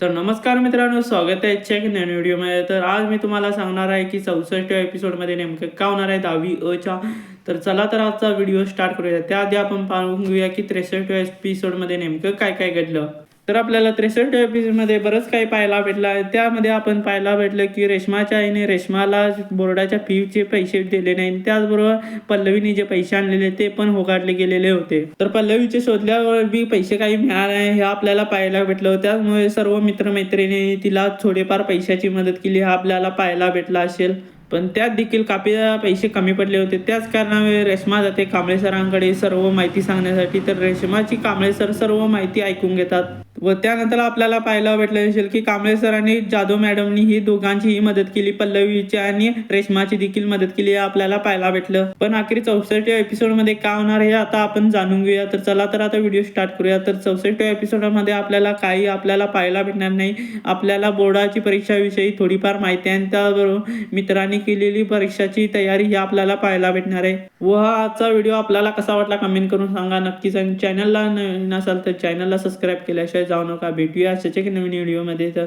तर नमस्कार मित्रांनो, स्वागत आहे आजच्या एक नवीन व्हिडिओमध्ये. तर आज मी तुम्हाला सांगणार आहे की 64व्या एपिसोडमध्ये नेमकं काय होणार आहे 10वी अ च्या. तर चला तर आजचा व्हिडिओ स्टार्ट करूया. त्याआधी आपण पाहून घेऊया की 63व्या एपिसोडमध्ये नेमकं काय काय घडलं. तर आपल्याला 63व्या एपिसोडमध्ये बरंच काही पाहायला भेटलं आहे. त्यामध्ये आपण पाहायला भेटलं की रेश्माच्या आईने रेश्माला बोर्डाच्या फीचे पैसे दिले नाही. त्याचबरोबर पल्लवीने जे पैसे आणलेले ते पण होकारले गेलेले होते. तर पल्लवीचे शोधल्यावर बी पैसे काही मिळाले नाही हे आपल्याला पाहायला भेटलं. त्यामुळे सर्व मित्रमैत्रिणी तिला थोडेफार पैशाची मदत केली हे आपल्याला पाहायला भेटलं असेल. पण त्यात देखील पैसे कमी पडले होते. त्याच कारणामुळे रेश्मा जाते कांबळे सरांकडे सर्व माहिती सांगण्यासाठी. तर रेश्माची कांबळे सर सर्व माहिती ऐकून घेतात व त्यानंतर आपल्याला पाहायला भेटलं असेल की कांबळे सरांनी जाधव मॅडमनी ही दोघांचीही मदत केली, पल्लवीची आणि रेश्माची देखील मदत केली हे आपल्याला पाहायला भेटलं. पण अखेर 64व्या एपिसोडमध्ये काय होणार हे आता आपण जाणून घेऊया. तर चला तर आता व्हिडिओ स्टार्ट करूया. तर 64व्या एपिसोडमध्ये आपल्याला काही पाहायला भेटणार नाही. आपल्याला बोर्डाची परीक्षाविषयी थोडीफार माहिती आहे आणि त्याबरोबर मित्रांनी केलेली परीक्षाची तयारी ही आपल्याला पाहायला भेटणार आहे. व हा आजचा व्हिडिओ आपल्याला कसा वाटला कमेंट करून सांगा नक्कीच. आणि चॅनलला नवीन असाल तर चॅनलला सबस्क्राईब केल्याशिवाय जाऊ नका. भेटूया अशाच एक नवीन व्हिडिओमध्ये. तर